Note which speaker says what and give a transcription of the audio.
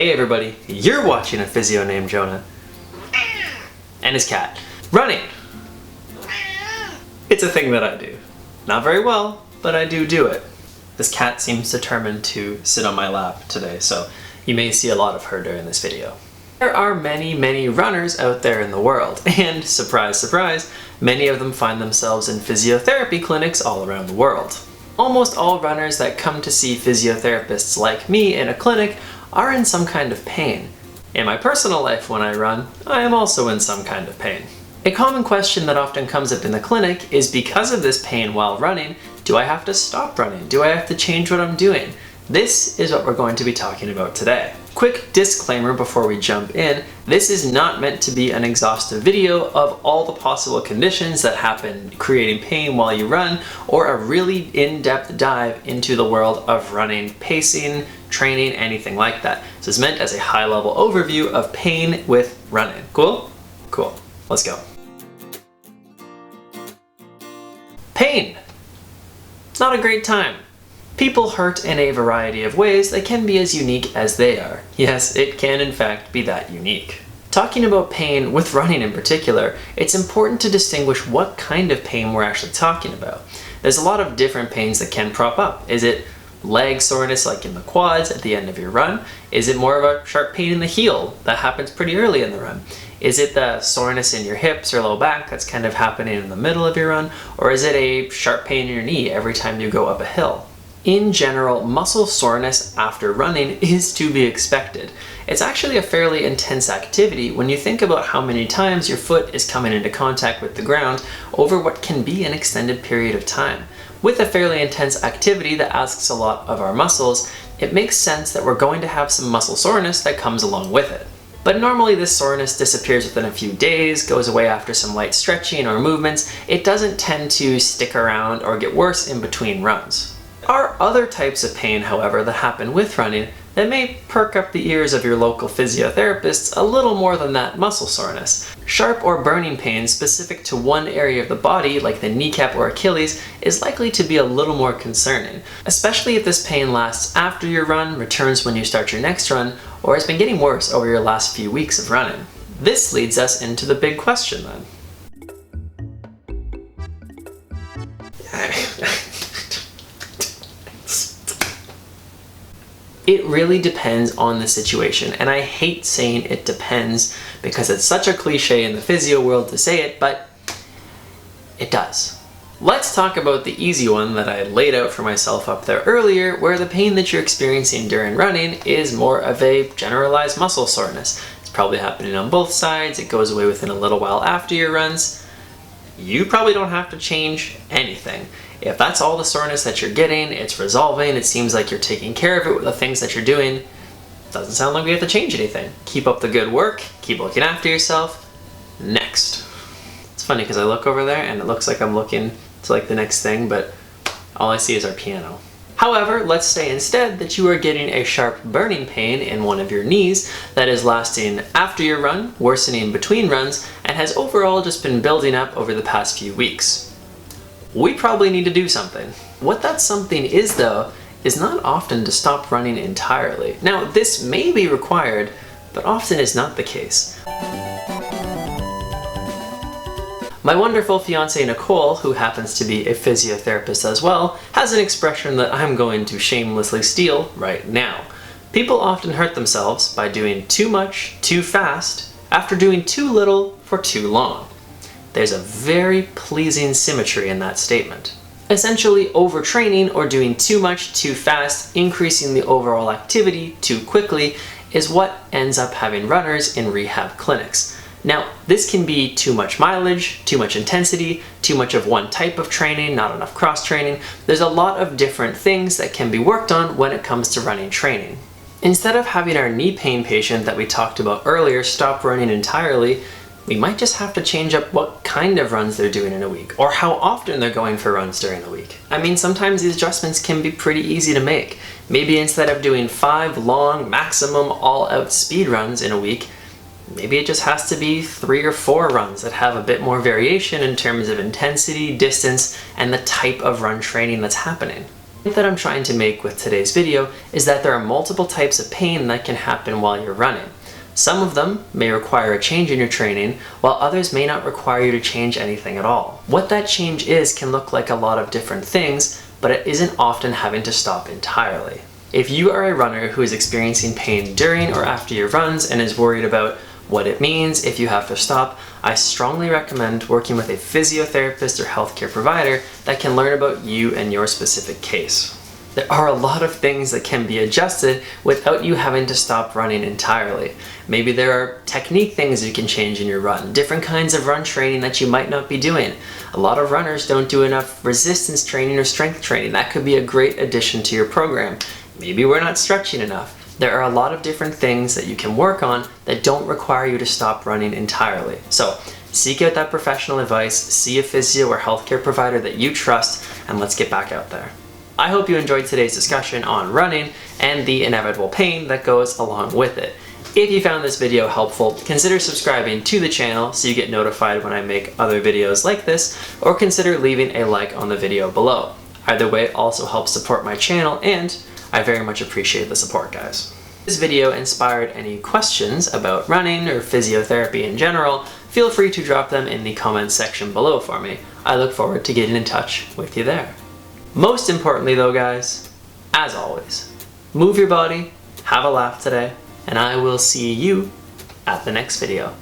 Speaker 1: Hey everybody, you're watching A Physio Named Jonah and his cat running. It's a thing that I do. Not very well, but I do it. This cat seems determined to sit on my lap today, so you may see a lot of her during this video. There are many runners out there in the world, and surprise, surprise, many of them find themselves in physiotherapy clinics all around the world. Almost all runners that come to see physiotherapists like me in a clinic are in some kind of pain. In my personal life when I run, I am also in some kind of pain. A common question that often comes up in the clinic is, because of this pain while running, do I have to stop running? Do I have to change what I'm doing? This is what we're going to be talking about today. Quick disclaimer before we jump in, this is not meant to be an exhaustive video of all the possible conditions that happen creating pain while you run, or a really in-depth dive into the world of running, pacing, training, anything like that. This is meant as a high-level overview of pain with running. Cool? Cool. Let's go. Pain. It's not a great time. People hurt in a variety of ways that can be as unique as they are. Yes, it can in fact be that unique. Talking about pain, with running in particular, it's important to distinguish what kind of pain we're actually talking about. There's a lot of different pains that can crop up. Is it leg soreness like in the quads at the end of your run? Is it more of a sharp pain in the heel that happens pretty early in the run? Is it the soreness in your hips or low back that's kind of happening in the middle of your run? Or is it a sharp pain in your knee every time you go up a hill? In general, muscle soreness after running is to be expected. It's actually a fairly intense activity when you think about how many times your foot is coming into contact with the ground over what can be an extended period of time. With a fairly intense activity that asks a lot of our muscles, it makes sense that we're going to have some muscle soreness that comes along with it. But normally this soreness disappears within a few days, goes away after some light stretching or movements. It doesn't tend to stick around or get worse in between runs. There are other types of pain, however, that happen with running that may perk up the ears of your local physiotherapists a little more than that muscle soreness. Sharp or burning pain specific to one area of the body, like the kneecap or Achilles, is likely to be a little more concerning, especially if this pain lasts after your run, returns when you start your next run, or has been getting worse over your last few weeks of running. This leads us into the big question then. It really depends on the situation, and I hate saying it depends because it's such a cliche in the physio world to say it, but it does. Let's talk about the easy one that I had laid out for myself up there earlier, where the pain that you're experiencing during running is more of a generalized muscle soreness. It's probably happening on both sides, it goes away within a little while after your runs. You probably don't have to change anything. If that's all the soreness that you're getting, it's resolving, it seems like you're taking care of it with the things that you're doing, doesn't sound like we have to change anything. Keep up the good work, keep looking after yourself. Next. It's funny because I look over there and it looks like I'm looking to like the next thing, but all I see is our piano. However, let's say instead that you are getting a sharp burning pain in one of your knees that is lasting after your run, worsening between runs, and has overall just been building up over the past few weeks. We probably need to do something. What that something is, though, is not often to stop running entirely. Now, this may be required, but often is not the case. My wonderful fiancée Nicole, who happens to be a physiotherapist as well, has an expression that I'm going to shamelessly steal right now. People often hurt themselves by doing too much, too fast, after doing too little for too long. There's a very pleasing symmetry in that statement. Essentially, overtraining or doing too much too fast, increasing the overall activity too quickly, is what ends up having runners in rehab clinics. Now, this can be too much mileage, too much intensity, too much of one type of training, not enough cross-training. There's a lot of different things that can be worked on when it comes to running training. Instead of having our knee pain patient that we talked about earlier stop running entirely, we might just have to change up what kind of runs they're doing in a week, or how often they're going for runs during the week. I mean, sometimes these adjustments can be pretty easy to make. Maybe instead of doing 5 long, maximum all-out speed runs in a week, maybe it just has to be 3 or 4 runs that have a bit more variation in terms of intensity, distance, and the type of run training that's happening. The point that I'm trying to make with today's video is that there are multiple types of pain that can happen while you're running. Some of them may require a change in your training, while others may not require you to change anything at all. What that change is can look like a lot of different things, but it isn't often having to stop entirely. If you are a runner who is experiencing pain during or after your runs and is worried about what it means if you have to stop, I strongly recommend working with a physiotherapist or healthcare provider that can learn about you and your specific case. There are a lot of things that can be adjusted without you having to stop running entirely. Maybe there are technique things you can change in your run, different kinds of run training that you might not be doing. A lot of runners don't do enough resistance training or strength training. That could be a great addition to your program. Maybe we're not stretching enough. There are a lot of different things that you can work on that don't require you to stop running entirely. So seek out that professional advice, see a physio or healthcare provider that you trust, and let's get back out there. I hope you enjoyed today's discussion on running and the inevitable pain that goes along with it. If you found this video helpful, consider subscribing to the channel so you get notified when I make other videos like this, or consider leaving a like on the video below. Either way also helps support my channel, and I very much appreciate the support, guys. If this video inspired any questions about running or physiotherapy in general, feel free to drop them in the comments section below for me. I look forward to getting in touch with you there. Most importantly though, guys, as always, move your body, have a laugh today, and I will see you at the next video.